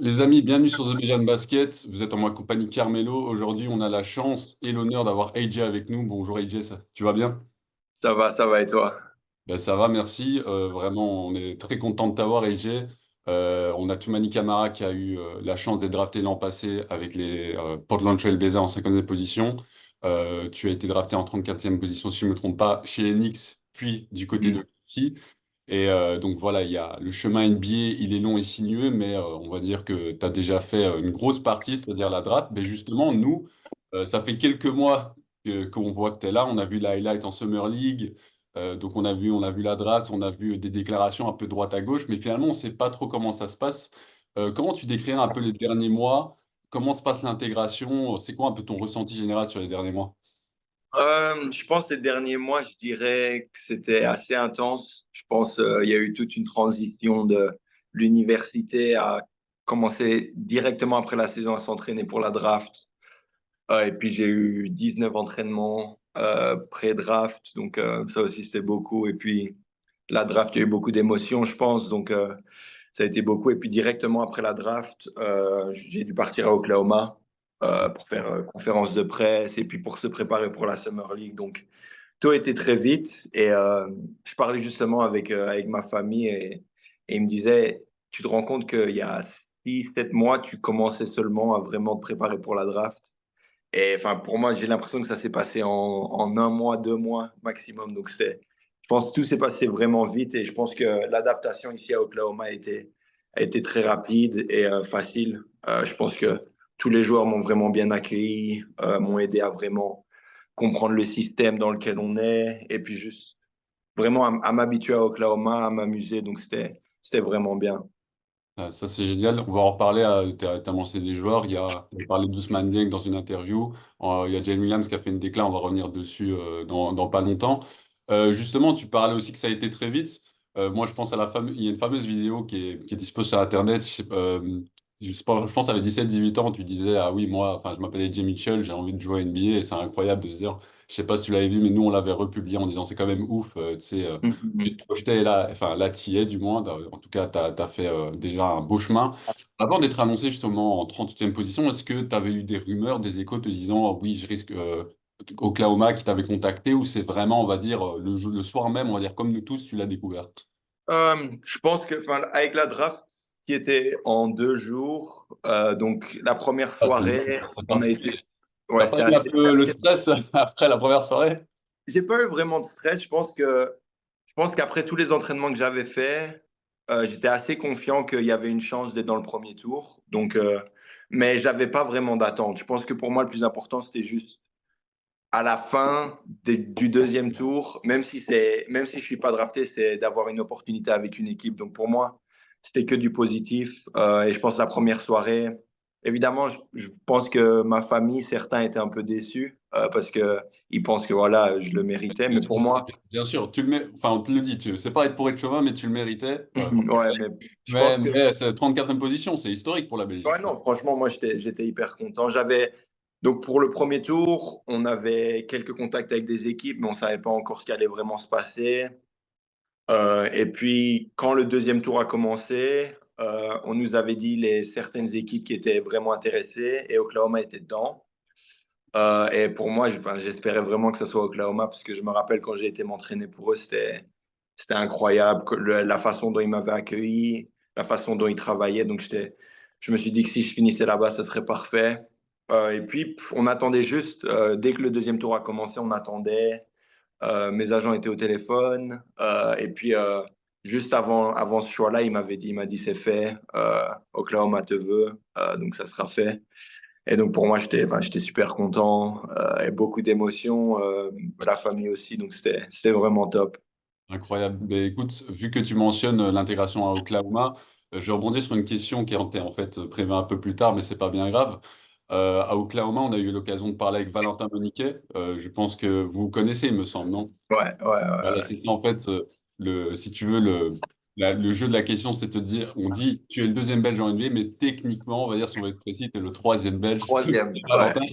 Les amis, bienvenue sur The Bejan Basket. Vous êtes en ma compagnie Carmelo. Aujourd'hui, on a la chance et l'honneur d'avoir AJ avec nous. Bonjour AJ, tu vas bien? Ça va et toi? Ben, ça va, merci. Vraiment, on est très content de t'avoir AJ. On a Toumani Camara qui a eu la chance d'être drafté l'an passé avec les Portland Trail Blazers en 50e position. Tu as été drafté en 34e position, si je ne me trompe pas, chez les Knicks, puis du côté de Mm. Kelsey. Et donc voilà, il y a le chemin NBA, il est long et sinueux, mais on va dire que tu as déjà fait une grosse partie, c'est-à-dire la draft. Mais justement, nous, ça fait quelques mois qu'on voit que tu es là. On a vu la highlight en Summer League, donc on a vu la draft, on a vu des déclarations un peu droite à gauche, mais finalement, on ne sait pas trop comment ça se passe. Comment tu décrirais un peu les derniers mois? Comment se passe l'intégration? C'est quoi un peu ton ressenti général sur les derniers mois? Je pense les derniers mois, je dirais que c'était assez intense. Je pense il y a eu toute une transition de l'université à commencer directement après la saison à s'entraîner pour la draft. Et puis j'ai eu 19 entraînements pré-draft, donc ça aussi c'était beaucoup. Et puis la draft, il y a eu beaucoup d'émotions, je pense, donc ça a été beaucoup. Et puis directement après la draft, j'ai dû partir à Oklahoma pour faire conférence de presse et puis pour se préparer pour la Summer League. Donc tout a été très vite. Et je parlais justement avec ma famille et ils me disaient, tu te rends compte qu'il y a 6, 7 mois, tu commençais seulement à vraiment te préparer pour la draft. Et enfin, pour moi, j'ai l'impression que ça s'est passé en un mois, 2 mois maximum. Donc, je pense que tout s'est passé vraiment vite et je pense que l'adaptation ici à Oklahoma a été très rapide et facile. Je pense que tous les joueurs m'ont vraiment bien accueilli, m'ont aidé à vraiment comprendre le système dans lequel on est et puis juste vraiment à m'habituer à Oklahoma, à m'amuser. Donc, c'était vraiment bien. Ah, ça, c'est génial. On va en reparler. Tu as mentionné des joueurs. On parlait d'Ousmane Dieng dans une interview. Il y a Jalen Williams qui a fait une déclat. On va revenir dessus dans pas longtemps. Justement, tu parlais aussi que ça a été très vite. Moi, je pense à il y a une fameuse vidéo qui est dispo sur Internet. Je pense à 17, 18 ans, tu disais, ah oui, moi, enfin, je m'appelais Jay Mitchell, j'ai envie de jouer à NBA. Et c'est incroyable de se dire, je sais pas si tu l'avais vu, mais nous, on l'avait republié en disant, c'est quand même ouf, tu sais. Tu te projetais là, enfin là, tu y es du moins. En tout cas, tu as fait déjà un beau chemin. Avant d'être annoncé justement en 38e position, est-ce que tu avais eu des rumeurs, des échos te disant oh oui, je risque Oklahoma qui t'avait contacté ou c'est vraiment, on va dire, le soir même, on va dire comme nous tous, tu l'as découvert? Je pense que, enfin, avec la draft qui était en 2 jours, donc la première Ah, soirée, c'est on a particulier. été, ouais, T'as pas eu un peu le stress après la première soirée? j'ai pas eu vraiment de stress. Je pense qu'après tous les entraînements que j'avais faits, j'étais assez confiant qu'il y avait une chance d'être dans le premier tour. Donc, mais j'avais pas vraiment d'attente. Je pense que pour moi, le plus important, c'était juste à la fin du deuxième tour, même si je suis pas drafté, c'est d'avoir une opportunité avec une équipe. Donc pour moi, c'était que du positif. Et je pense la première soirée, évidemment, je pense que ma famille, certains étaient un peu déçus parce que ils pensent que voilà, je le méritais. Mais pour moi, Bien sûr, tu le mets, enfin on te le dit, c'est pas être pour être chauvin, mais tu le méritais. ouais, mais je pense que Mais c'est 34e position, c'est historique pour la ouais, Belgique. non, franchement, moi, j'étais hyper content. Donc, pour le premier tour, on avait quelques contacts avec des équipes, mais on savait pas encore ce qui allait vraiment se passer. Et puis, quand le deuxième tour a commencé, on nous avait dit certaines équipes qui étaient vraiment intéressées et Oklahoma était dedans. Et pour moi, enfin, j'espérais vraiment que ce soit Oklahoma parce que je me rappelle quand j'ai été m'entraîner pour eux, c'était incroyable. La façon dont ils m'avaient accueilli, la façon dont ils travaillaient. Donc, je me suis dit que si je finissais là-bas, ce serait parfait. Et puis, on attendait juste, dès que le deuxième tour a commencé, on attendait. Mes agents étaient au téléphone. Et puis, juste avant ce choix-là, il m'a dit, c'est fait. Oklahoma te veut. Donc, ça sera fait. Et donc, pour moi, j'étais super content. Et beaucoup d'émotions. La famille aussi. Donc, c'était vraiment top. Incroyable. Mais écoute, vu que tu mentionnes l'intégration à Oklahoma, je rebondis sur une question qui était en fait prévue un peu plus tard, mais c'est pas bien grave. À Oklahoma, on a eu l'occasion de parler avec Valentin Moniquet. Je pense que vous connaissez, il me semble, non? Ouais, ouais, Voilà, ouais. c'est ça en fait. Si tu veux, le jeu de la question, c'est de te dire, on dit, tu es le deuxième Belge en NBA, mais techniquement, on va dire, si on veut être précis, tu es le troisième Belge. Troisième, ouais. Valentin.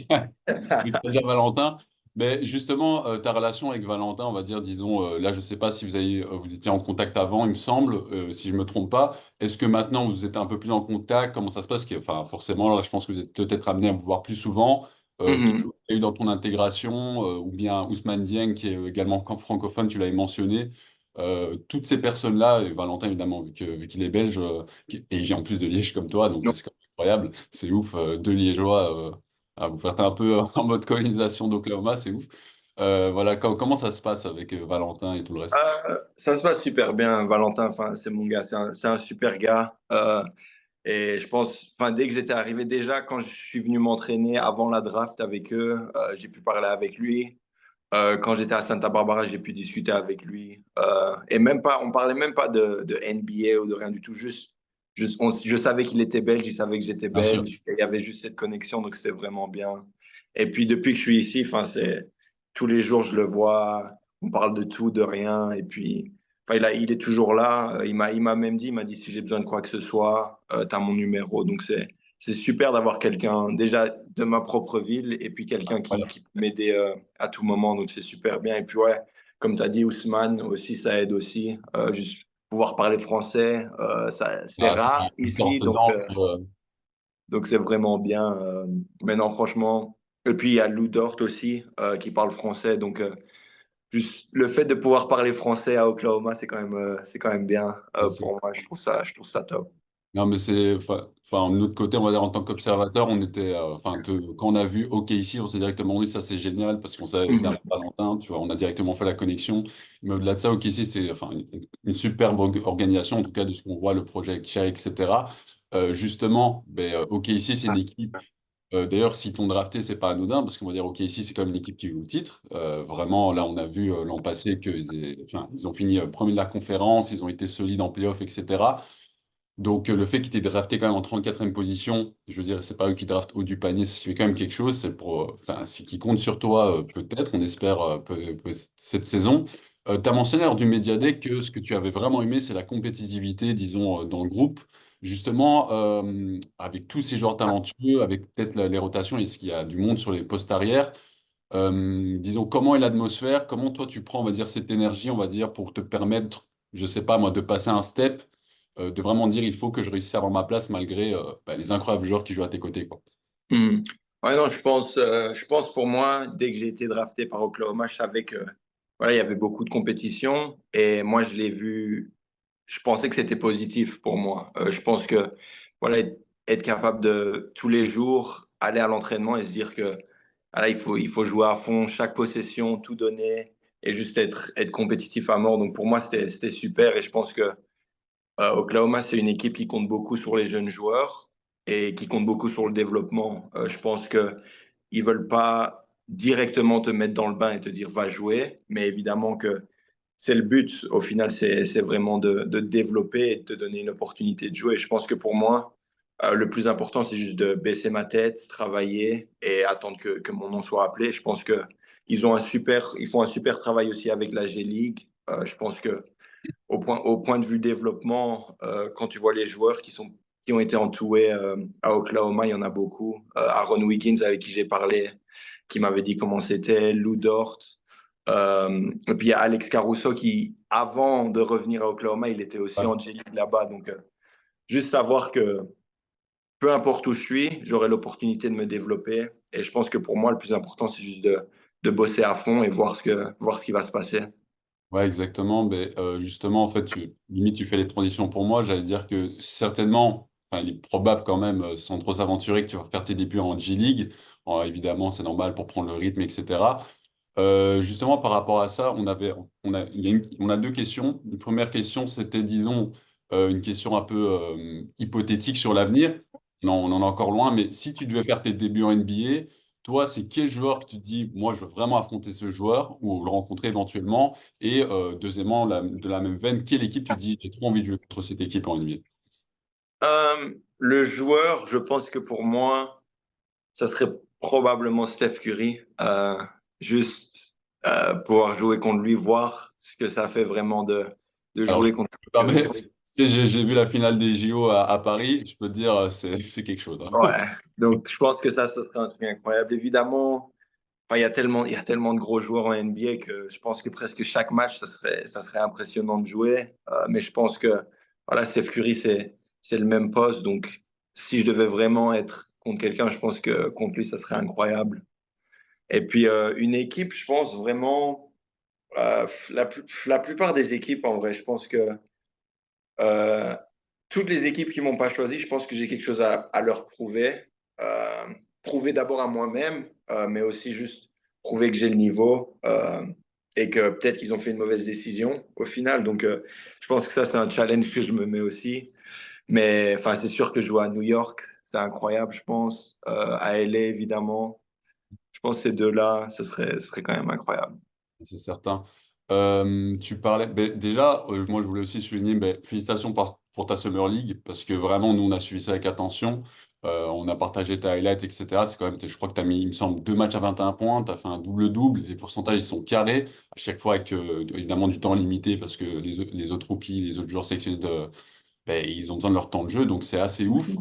Je vais te dire Valentin. Mais justement, ta relation avec Valentin, on va dire, disons, là, je ne sais pas si vous étiez en contact avant, il me semble, si je ne me trompe pas. Est-ce que maintenant vous êtes un peu plus en contact? Comment ça se passe? Enfin, forcément, là, je pense que vous êtes peut-être amené à vous voir plus souvent. Qui Mhm. a eu dans ton intégration, ou bien Ousmane Dieng, qui est également francophone, tu l'avais mentionné. Toutes ces personnes-là, et Valentin évidemment, vu qu'il est belge, et il vient en plus de Liège comme toi, donc Non. c'est quand même incroyable, c'est ouf, deux Liégeois. Vous faites un peu en mode colonisation d'Oklahoma, c'est ouf. Voilà, comment ça se passe avec Valentin et tout le reste? Ça se passe super bien, Valentin. Enfin, c'est mon gars, c'est un super gars. Et je pense, enfin, dès que j'étais arrivé déjà, quand je suis venu m'entraîner avant la draft avec eux, j'ai pu parler avec lui. Quand j'étais à Santa Barbara, j'ai pu discuter avec lui. Et même pas, on parlait même pas de NBA ou de rien du tout. Je savais qu'il était belge, il savait que j'étais Bien sûr. belge. Il y avait juste cette connexion, donc c'était vraiment bien. Et puis depuis que je suis ici, enfin, c'est tous les jours je le vois. On parle de tout, de rien. Et puis, enfin, il est toujours là. Il m'a même dit, il m'a dit si j'ai besoin de quoi que ce soit, tu as mon numéro. Donc c'est super d'avoir quelqu'un déjà de ma propre ville et puis quelqu'un Incroyable. qui peut m'aider à tout moment. Donc c'est super bien. Et puis ouais, comme tu as dit, Ousmane aussi, ça aide aussi. Juste pouvoir parler français, c'est Ah, c'est rare une ici, sorte d'encre. donc c'est vraiment bien. Mais non, franchement. Et puis il y a Lou Dort aussi qui parle français. Donc juste le fait de pouvoir parler français à Oklahoma, c'est quand même bien pour moi. Je trouve ça top. Non, mais enfin, de notre côté, on va dire en tant qu'observateur, on était, quand on a vu OK ici, on s'est directement dit ça c'est génial parce qu'on savait évidemment Mhm. Valentin, tu vois, on a directement fait la connexion. Mais au-delà de ça, OK ici, c'est enfin une superbe organisation, en tout cas de ce qu'on voit, le projet avec Cher, etc. Justement, OK ici, c'est une équipe. D'ailleurs, si t'ont drafté, c'est pas anodin parce qu'on va dire OK ici, c'est quand même une équipe qui joue le titre. Vraiment, là, on a vu l'an passé enfin, ils ont fini premier de la conférence, ils ont été solides en playoff, etc. Donc, le fait qu'ils t'aient drafté quand même en 34e position, je veux dire, c'est pas eux qui draftent haut du panier, ça fait quand même quelque chose. C'est enfin, c'est qui compte sur toi, peut-être, on espère, cette saison. Tu as mentionné lors du Media Day que ce que tu avais vraiment aimé, c'est la compétitivité, disons, dans le groupe. Justement, avec tous ces joueurs talentueux, avec peut-être les rotations, est-ce qu'il y a du monde sur les postes arrière? Disons, comment est l'atmosphère? Comment toi tu prends, on va dire, cette énergie, on va dire, pour te permettre, je sais pas moi, de passer un step, de vraiment dire il faut que je réussisse à avoir ma place malgré les incroyables joueurs qui jouent à tes côtés, quoi. Mhm. Ouais, non, je pense pour moi, dès que j'ai été drafté par Oklahoma, je savais que voilà, il y avait beaucoup de compétition et moi, je l'ai vu, je pensais que c'était positif pour moi. Je pense que voilà, être capable de tous les jours aller à l'entraînement et se dire que voilà, il faut jouer à fond, chaque possession, tout donner et juste être compétitif à mort. Donc pour moi, c'était super et je pense que Oklahoma, c'est une équipe qui compte beaucoup sur les jeunes joueurs et qui compte beaucoup sur le développement. Je pense que ils veulent pas directement te mettre dans le bain et te dire va jouer, mais évidemment que c'est le but. Au final, c'est vraiment de te développer et de te donner une opportunité de jouer. Je pense que pour moi, le plus important, c'est juste de baisser ma tête, travailler et attendre que mon nom soit appelé. Je pense que ils font un super travail aussi avec la G-League. Je pense que au point de vue développement, quand tu vois les joueurs qui ont été entourés à Oklahoma, il y en a beaucoup. Aaron Wiggins, avec qui j'ai parlé, qui m'avait dit comment c'était, Lou Dort. Et puis il y a Alex Caruso qui, avant de revenir à Oklahoma, il était aussi Ouais. en G-League là-bas. Donc, juste savoir que peu importe où je suis, j'aurai l'opportunité de me développer. Et je pense que pour moi, le plus important, c'est juste de bosser à fond et voir ce qui va se passer. Ouais, exactement. Justement, en fait, limite, tu fais les transitions pour moi. J'allais dire que certainement, enfin, il est probable quand même, sans trop s'aventurer, que tu vas faire tes débuts en G-League. Évidemment, c'est normal pour prendre le rythme, etc. Justement, par rapport à ça, on a deux questions. Une première question, c'était, disons, une question un peu hypothétique sur l'avenir. Non, on en est encore loin, mais si tu devais faire tes débuts en NBA, toi, c'est quel joueur que tu te dis, moi, je veux vraiment affronter ce joueur ou le rencontrer éventuellement? Et deuxièmement, de la même veine, quelle équipe tu te dis, j'ai trop envie de jouer contre cette équipe en NBA? Le joueur, je pense que pour moi, ça serait probablement Steph Curry. Juste pouvoir jouer contre lui, voir ce que ça fait vraiment de Alors, jouer je contre me Steph Curry. permets, tu sais, j'ai vu la finale des JO à Paris, je peux te dire, c'est quelque chose, hein. Ouais. Donc, je pense que ça serait un truc incroyable. Évidemment, enfin, il y a tellement de gros joueurs en NBA que je pense que presque chaque match, ça serait impressionnant de jouer. Mais je pense que voilà, Steph Curry, c'est le même poste. Donc, si je devais vraiment être contre quelqu'un, je pense que contre lui, ça serait incroyable. Et puis, une équipe, je pense vraiment, la plupart des équipes, en vrai, je pense que euh, toutes les équipes qui m'ont pas choisi, je pense que j'ai quelque chose à leur prouver. Euh, Prouver d'abord à moi-même, mais aussi juste prouver que j'ai le niveau et que peut-être qu'ils ont fait une mauvaise décision au final. Donc, je pense que ça, c'est un challenge que je me mets aussi. Mais enfin, c'est sûr que jouer à New York, c'est incroyable, je pense. À LA, évidemment. Je pense que ces deux-là, ce serait quand même incroyable. C'est certain. Tu parlais, ben, déjà, moi je voulais aussi souligner, ben, félicitations pour ta Summer League, parce que vraiment, nous on a suivi ça avec attention. On a partagé tes highlights, etc. C'est quand même, je crois que tu as mis, il me semble, deux matchs à 21 points, tu as fait un double-double, les pourcentages ils sont carrés, à chaque fois avec évidemment du temps limité, parce que les autres rookies, les autres joueurs sélectionnés, ben, ils ont besoin de leur temps de jeu, donc c'est assez ouf.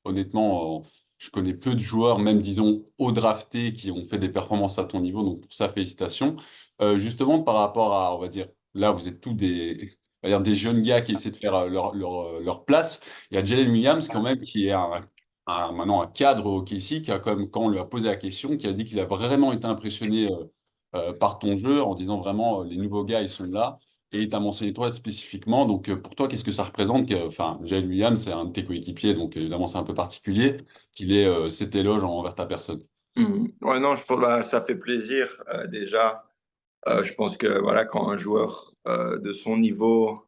Honnêtement, je connais peu de joueurs, même disons haut draftés, qui ont fait des performances à ton niveau. Donc pour ça, félicitations. Justement, par rapport à, on va dire, là, vous êtes tous on va dire, des jeunes gars qui essaient de faire leur place. Il y a Jalen Williams, quand même, qui est maintenant un cadre au KC, qui a quand même, quand on lui a posé la question, qui a dit qu'il a vraiment été impressionné par ton jeu, en disant vraiment, les nouveaux gars, ils sont là. Et tu as mentionné toi spécifiquement. Donc, pour toi, qu'est-ce que ça représente enfin, Jalen Williams, c'est un de tes coéquipiers, donc évidemment, c'est un peu particulier qu'il ait cet éloge envers ta personne. Mhm. Ouais, non, je pense bah, ça fait plaisir déjà. Je pense que voilà, quand un joueur de son niveau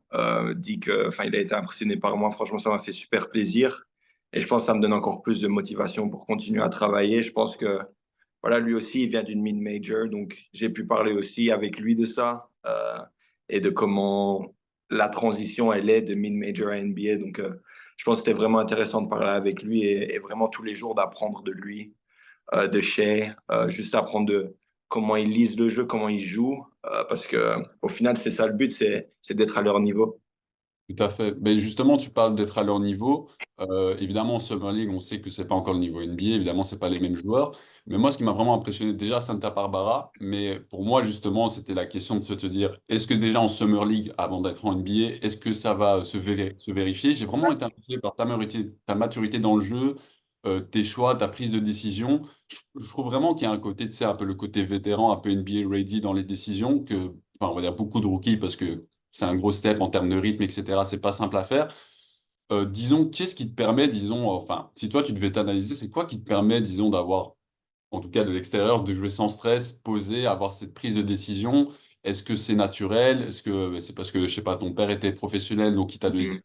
dit que, enfin, il a été impressionné par moi, franchement, ça m'a fait super plaisir. Et je pense que ça me donne encore plus de motivation pour continuer à travailler. Je pense que voilà, lui aussi, il vient d'une mid-major, donc j'ai pu parler aussi avec lui de ça et de comment la transition elle est de mid-major à NBA. Donc, je pense que c'était vraiment intéressant de parler avec lui et vraiment tous les jours d'apprendre de lui de Shea, juste apprendre de comment ils lisent le jeu, comment ils jouent, parce que au final, c'est ça le but, c'est d'être à leur niveau. Tout à fait. Mais justement, tu parles d'être à leur niveau. Évidemment, en Summer League, on sait que c'est pas encore le niveau NBA. Évidemment, c'est pas les mêmes joueurs. Mais moi, ce qui m'a vraiment impressionné, déjà, Santa Barbara. Mais pour moi, justement, c'était la question de se te dire, est-ce que déjà en Summer League, avant d'être en NBA, est-ce que ça va se vérifier? J'ai vraiment été impressionné par ta maturité dans le jeu, tes choix, ta prise de décision. Je trouve vraiment qu'il y a un côté, tu sais, un peu le côté vétéran, un peu NBA ready dans les décisions, enfin, on va dire beaucoup de rookies, parce que c'est un gros step en termes de rythme, etc. C'est pas simple à faire. Disons, qu'est-ce qui te permet, disons, enfin, si toi tu devais t'analyser, c'est quoi qui te permet, disons, d'avoir, en tout cas de l'extérieur, de jouer sans stress, posé, avoir cette prise de décision? Est-ce que c'est naturel? Est-ce que c'est parce que, je sais pas, ton père était professionnel, donc il t'a donné.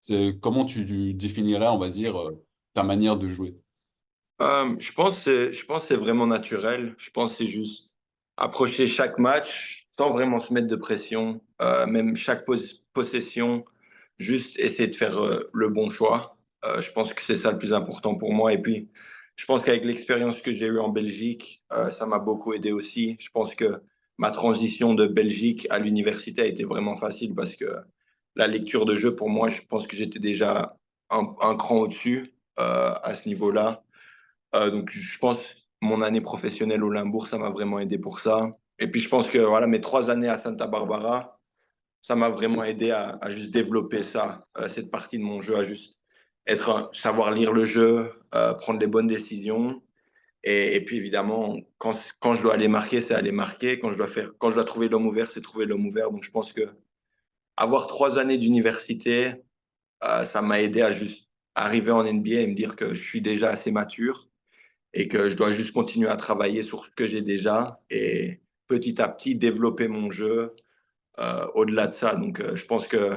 Mhm. Comment tu définirais, on va dire, ta manière de jouer? Je pense que c'est vraiment naturel. Je pense que c'est juste approcher chaque match sans vraiment se mettre de pression, même chaque possession, juste essayer de faire le bon choix. Je pense que c'est ça le plus important pour moi. Et puis, je pense qu'avec l'expérience que j'ai eue en Belgique, ça m'a beaucoup aidé aussi. Je pense que ma transition de Belgique à l'université a été vraiment facile parce que la lecture de jeu, pour moi, je pense que j'étais déjà un cran au-dessus à ce niveau-là. Donc, je pense que mon année professionnelle au Limbourg, ça m'a vraiment aidé pour ça. Et puis, je pense que voilà, mes 3 années à Santa Barbara, ça m'a vraiment aidé à juste développer ça, cette partie de mon jeu, à juste savoir lire le jeu, prendre les bonnes décisions. Et puis, évidemment, quand je dois aller marquer, c'est aller marquer. Quand je dois trouver l'homme ouvert, c'est trouver l'homme ouvert. Donc, je pense que avoir 3 années d'université, ça m'a aidé à juste arriver en NBA et me dire que je suis déjà assez mature et que je dois juste continuer à travailler sur ce que j'ai déjà et petit à petit développer mon jeu au-delà de ça. Donc, je pense que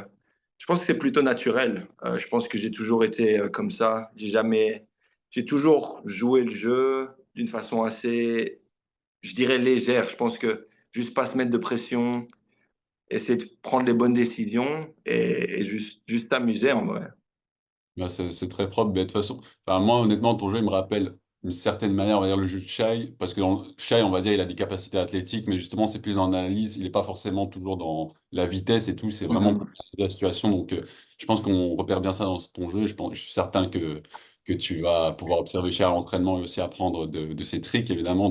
c'est plutôt naturel. Je pense que j'ai toujours été comme ça. J'ai toujours joué le jeu d'une façon assez, je dirais, légère. Je pense que juste pas se mettre de pression, essayer de prendre les bonnes décisions et juste t'amuser en vrai. Bah, c'est très propre. Mais de toute façon, enfin, moi, honnêtement, ton jeu, il me rappelle d'une certaine manière, on va dire, le jeu de Shai, parce que dans Shai, on va dire, il a des capacités athlétiques, mais justement, c'est plus en analyse, il n'est pas forcément toujours dans la vitesse et tout, c'est vraiment pour Mhm. la situation. Donc, je pense qu'on repère bien ça dans ton jeu. Je suis certain que tu vas pouvoir observer Shai à l'entraînement et aussi apprendre de ses tricks, évidemment,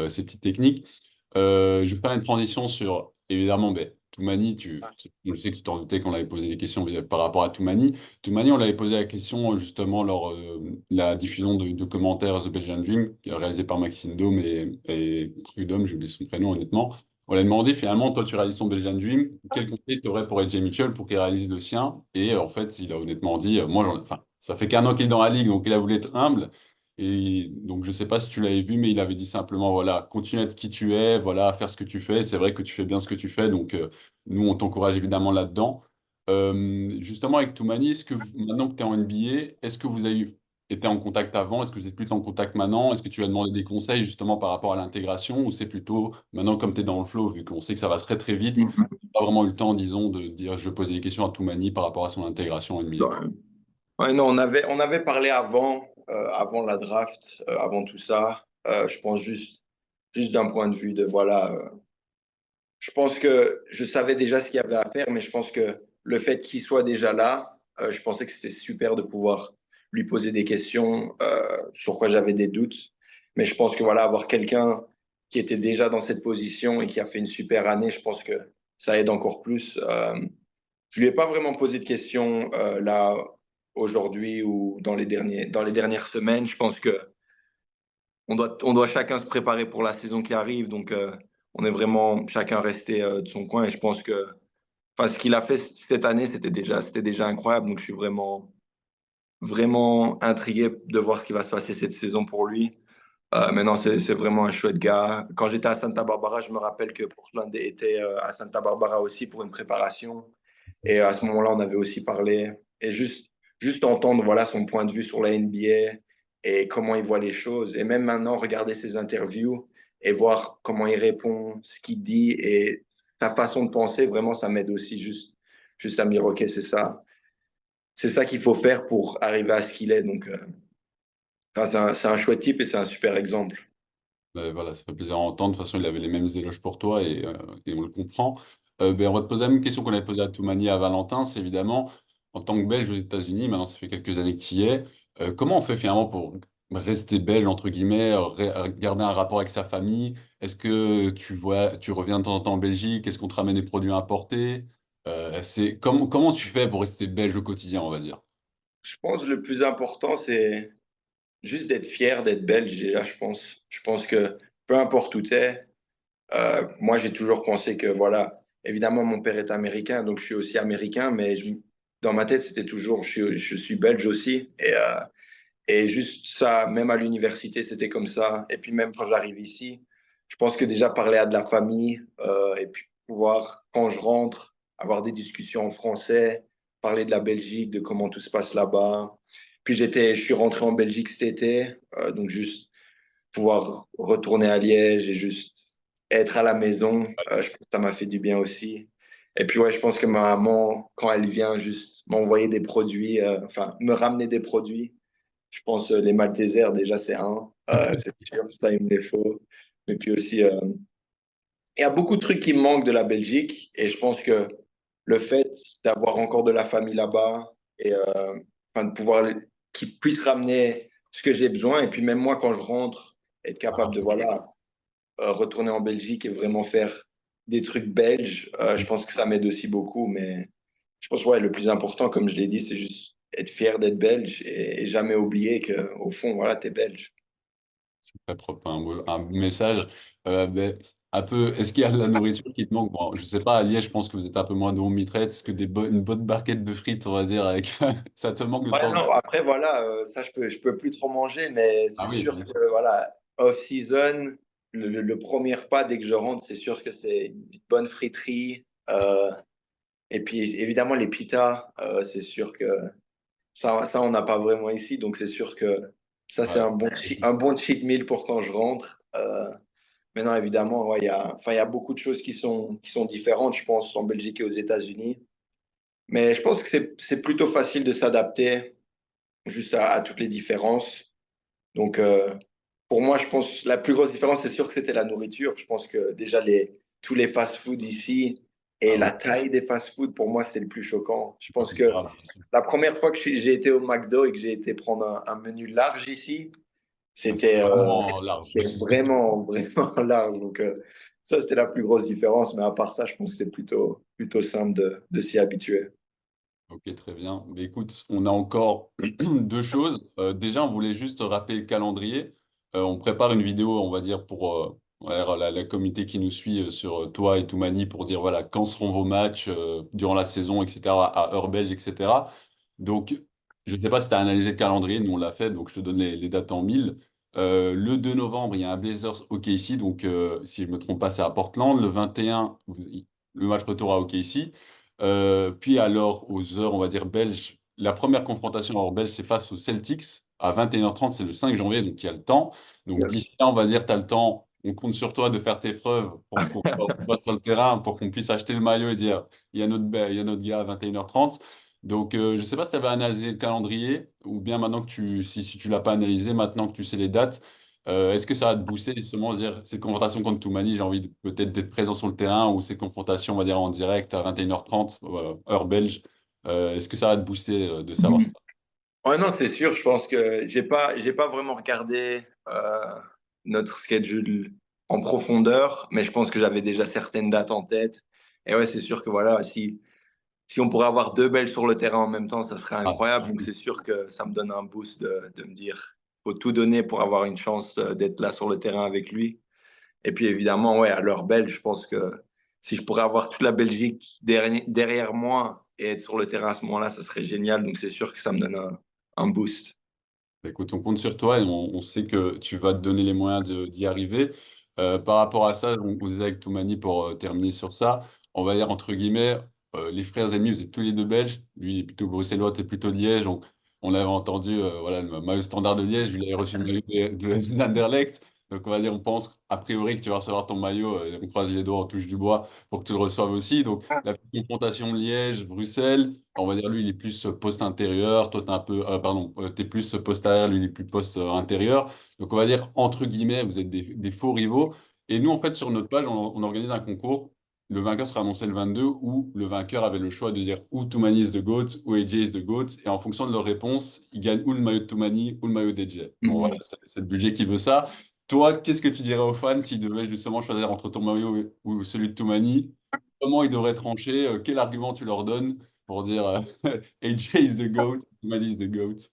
ces petites techniques. Je vais faire une transition sur, évidemment, ben, Toumani. Je sais que tu t'en doutais qu'on avait posé des questions par rapport à Toumani. Toumani, on l'avait posé la question justement lors de la diffusion de commentaires The Belgian Dream, qui est réalisé par Maxime Dôme et Prudhomme, j'ai oublié son prénom honnêtement. On l'a demandé finalement, toi tu réalises ton Belgian Dream, quel conseil tu aurais pour AJ Mitchell pour qu'il réalise le sien? Et en fait, il a honnêtement dit, enfin, ça fait qu'un an qu'il est dans la ligue, donc il a voulu être humble. Et donc, je sais pas si tu l'avais vu, mais il avait dit simplement, voilà, continue à être qui tu es, voilà, à faire ce que tu fais. C'est vrai que tu fais bien ce que tu fais, donc nous, on t'encourage évidemment là-dedans. Justement, avec Toumani, maintenant que tu es en NBA, est-ce que vous avez été en contact avant? Est-ce que vous êtes plus en contact maintenant? Est-ce que tu as demandé des conseils justement par rapport à l'intégration? Ou c'est plutôt, maintenant, comme tu es dans le flow, vu qu'on sait que ça va très très vite, Mhm. pas vraiment eu le temps, disons, de dire, je vais poser des questions à Toumani par rapport à son intégration en NBA. Ouais. Ouais, non, on avait parlé avant la draft, avant tout ça. Je pense juste d'un point de vue de, voilà, je pense que je savais déjà ce qu'il y avait à faire, mais je pense que le fait qu'il soit déjà là, je pensais que c'était super de pouvoir lui poser des questions sur quoi j'avais des doutes. Mais je pense que voilà, avoir quelqu'un qui était déjà dans cette position et qui a fait une super année, je pense que ça aide encore plus. Je lui ai pas vraiment posé de questions là aujourd'hui ou dans les dernières semaines. Je pense que on doit chacun se préparer pour la saison qui arrive. Donc, on est vraiment chacun resté de son coin. Et je pense que, enfin, ce qu'il a fait cette année, c'était déjà incroyable. Donc, je suis vraiment intrigué de voir ce qui va se passer cette saison pour lui. Maintenant, c'est vraiment un chouette gars. Quand j'étais à Santa Barbara, je me rappelle que Portland était à Santa Barbara aussi pour une préparation. Et à ce moment-là, on avait aussi parlé. Et juste entendre voilà, son point de vue sur la NBA et comment il voit les choses. Et même maintenant, regarder ses interviews et voir comment il répond, ce qu'il dit et sa façon de penser, vraiment, ça m'aide aussi juste à me dire, OK, c'est ça. C'est ça qu'il faut faire pour arriver à ce qu'il est. Donc, c'est un chouette type et c'est un super exemple. Voilà, ça fait plaisir à entendre. De toute façon, il avait les mêmes éloges pour toi et on le comprend. On va te poser la même question qu'on avait posée à Toumani à Valentin. C'est évidemment, en tant que Belge aux États-Unis, maintenant ça fait quelques années que tu y es, comment on fait finalement pour rester belge, entre guillemets, garder un rapport avec sa famille? Est-ce que tu reviens de temps en temps en Belgique? Est-ce qu'on te ramène des produits importés? Comment tu fais pour rester belge au quotidien, on va dire? Je pense que le plus important, c'est juste d'être fier d'être belge déjà, je pense. Je pense que peu importe où tu es, moi j'ai toujours pensé que voilà, évidemment mon père est américain, donc je suis aussi américain, mais dans ma tête c'était toujours je suis belge aussi. Et juste ça, même à l'université c'était comme ça. Et puis même quand j'arrive ici, je pense que déjà parler à de la famille et puis pouvoir, quand je rentre, avoir des discussions en français, parler de la Belgique, de comment tout se passe là-bas. Puis je suis rentré en Belgique cet été, donc juste pouvoir retourner à Liège et juste être à la maison, je pense que ça m'a fait du bien aussi. Et puis ouais, je pense que ma maman, quand elle vient juste m'envoyer des produits, enfin me ramener des produits, je pense les Maltesers déjà c'est un, c'est sûr, ça il me les faut. Mais puis aussi, il y a beaucoup de trucs qui me manquent de la Belgique et je pense que le fait d'avoir encore de la famille là-bas et enfin, de pouvoir qu'ils puissent ramener ce que j'ai besoin et puis même moi quand je rentre, être capable de voilà, retourner en Belgique et vraiment faire des trucs belges, je pense que ça m'aide aussi beaucoup. Mais je pense ouais, le plus important, comme je l'ai dit, c'est juste être fier d'être belge et jamais oublier qu'au fond, voilà, t'es belge. C'est très propre, un beau message. Ben, un peu, est-ce qu'il y a de la nourriture qui te manque? Bon, je sais pas, à Liège, je pense que vous êtes un peu moins de mitraillettes. Est-ce que une bonne barquette de frites, on va dire, avec ça te manque de Ouais, temps en non, temps? après, voilà, ça, je peux plus trop manger, mais Ah c'est oui, sûr bien sûr. que, voilà, off-season, le premier repas, dès que je rentre, c'est sûr que c'est une bonne friterie. Et puis, évidemment, les pitas, c'est sûr que ça on n'a pas vraiment ici. Donc, c'est sûr que ça, c'est Ouais. un bon cheat meal pour quand je rentre. Mais non, évidemment, ouais, enfin, il y a beaucoup de choses qui sont différentes, je pense, en Belgique et aux États-Unis. Mais je pense que c'est plutôt facile de s'adapter juste à toutes les différences. Donc, pour moi, je pense que la plus grosse différence, c'est sûr que c'était la nourriture. Je pense que déjà, tous les fast-foods ici et Ah oui, la taille des fast-foods, pour moi, c'était le plus choquant. Je c'est pense que considérable, bien sûr. la première fois que j'ai été au McDo et que j'ai été prendre un menu large ici, C'était vraiment large. c'était vraiment, vraiment large. Donc, ça, c'était la plus grosse différence. Mais à part ça, je pense que c'était plutôt simple de s'y habituer. Ok, très bien. Mais écoute, on a encore deux choses. Déjà, on voulait juste rappeler le calendrier. On prépare une vidéo, on va dire, pour la communauté qui nous suit sur toi et Toumani pour dire voilà, quand seront vos matchs durant la saison, etc., à heure belge, etc. Donc, je ne sais pas si tu as analysé le calendrier, nous on l'a fait, donc je te donne les dates en mille. Le 2 novembre, il y a un Blazers OKC, donc si je ne me trompe pas, c'est à Portland. Le 21, le match retour à OKC. Puis alors, aux heures, on va dire, belges, la première confrontation hors belge, c'est face aux Celtics. À 21h30, c'est le 5 janvier, donc il y a le temps. Donc d'ici là, on va dire, tu as le temps. On compte sur toi de faire tes preuves pour qu'on soit sur le terrain, pour qu'on puisse acheter le maillot et dire, il y a notre gars à 21h30. Donc, je ne sais pas si tu avais analysé le calendrier, ou bien maintenant que si tu l'as pas analysé, maintenant que tu sais les dates, est-ce que ça va te booster justement, dire, cette confrontation contre Toumani, j'ai envie peut-être d'être présent sur le terrain, ou cette confrontation, on va dire, en direct à 21h30, heure belge, est-ce que ça va te booster de savoir ça? Ouais, non, c'est sûr. Je pense que j'ai pas vraiment regardé notre schedule en profondeur, mais je pense que j'avais déjà certaines dates en tête. Et ouais, c'est sûr que voilà, si on pourrait avoir deux belles sur le terrain en même temps, ça serait Ah, c'est incroyable. Donc c'est sûr que ça me donne un boost de me dire, faut tout donner pour avoir une chance d'être là sur le terrain avec lui. Et puis évidemment, ouais, à l'heure belge, je pense que si je pourrais avoir toute la Belgique derrière moi et être sur le terrain à ce moment-là, ça serait génial. Donc c'est sûr que ça me donne un boost. Bah, écoute, on compte sur toi et on sait que tu vas te donner les moyens d'y arriver. Par rapport à ça, on disait avec Toumani pour terminer sur ça, on va dire entre guillemets, les frères ennemis, vous êtes tous les deux belges. Lui, il est plutôt bruxellois, t'es plutôt de Liège. Donc, on l'avait entendu, voilà, le maillot standard de Liège, lui, il avait reçu le maillot d'Anderlecht. Donc, on va dire, on pense a priori que tu vas recevoir ton maillot. On croise les doigts, on touche du bois pour que tu le reçoives aussi. Donc, la confrontation Liège-Bruxelles. On va dire, lui, il est plus poste intérieur, toi, t'es un peu, pardon, t'es plus poste arrière, lui, il est plus poste intérieur. Donc, on va dire, entre guillemets, vous êtes des faux rivaux. Et nous, en fait, sur notre page, on organise un concours. Le vainqueur sera annoncé le 22, où le vainqueur avait le choix de dire ou Toumani is the GOAT ou AJ is the GOAT. Et en fonction de leur réponse, il gagne ou le maillot de Toumani ou le maillot d'AJ. Bon, voilà, Mhm. c'est le budget qui veut ça. Toi, qu'est-ce que tu dirais aux fans s'ils devaient justement choisir entre ton maillot ou celui de Toumani? Comment ils devraient trancher? Quel argument tu leur donnes pour dire AJ is the GOAT, Mali is the GOAT.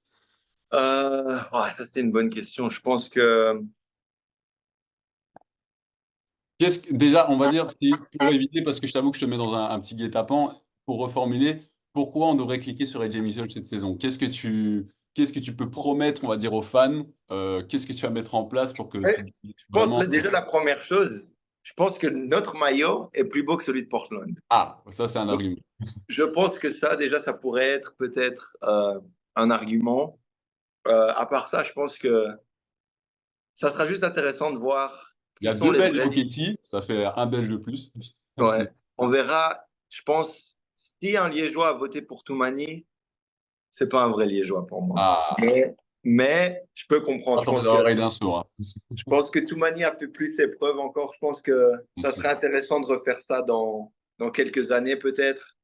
Ouais, ça, c'était une bonne question. Je pense que Déjà, on va dire, pour éviter, parce que je t'avoue que je te mets dans un petit guet-apens, pour reformuler, pourquoi on devrait cliquer sur AJ Mitchell cette saison? Qu'est-ce que tu peux promettre, on va dire, aux fans? Qu'est-ce que tu vas mettre en place pour que ouais, tu je pense vraiment. déjà la première chose, je pense que notre maillot est plus beau que celui de Portland. Ah, ça, c'est un Donc, argument. je pense que ça, déjà, ça pourrait être peut-être un argument. À part ça, je pense que ça sera juste intéressant de voir Il qui y a sont deux les Belges vrais. au Kiki, ça fait un Belge de plus. Ouais. On verra. Je pense, si un Liégeois a voté pour Toumani, c'est pas un vrai Liégeois pour moi. Ah, Mais je peux comprendre. pas tomber dans l'oreille d'un sourd, hein. Je pense que Toumani a fait plus ses preuves encore. Je pense que Bien ça sûr. serait intéressant de refaire ça dans quelques années peut-être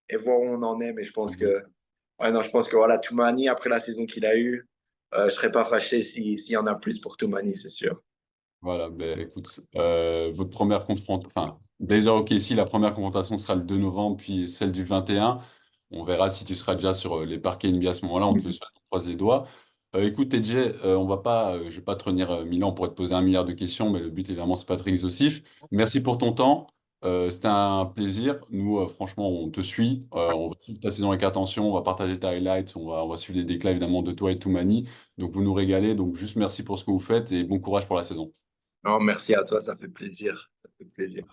et voir où on en est. Mais je pense que, ouais, non, je pense que voilà, Toumani, après la saison qu'il a eue, je serais pas fâché s'il y en a plus pour Toumani, c'est sûr. Voilà, ben, écoute, votre première confrontation, enfin, Blazer OKC, la première confrontation sera le 2 novembre, puis celle du 21. On verra si tu seras déjà sur les parquets NBA à ce moment-là, on te le souhaite, on croise les doigts. Écoute, TJ, on va pas, je vais pas te retenir 1000 ans pour te poser un milliard de questions, mais le but, évidemment, c'est pas très exhaustif. Merci pour ton temps, c'était un plaisir. Nous, franchement, on te suit, on va suivre ta saison avec attention, on va partager tes highlights, on va suivre les déclats, évidemment, de toi et Toumani. Donc, vous nous régalez, donc juste merci pour ce que vous faites et bon courage pour la saison. Non, merci à toi, ça fait plaisir. Ça fait plaisir.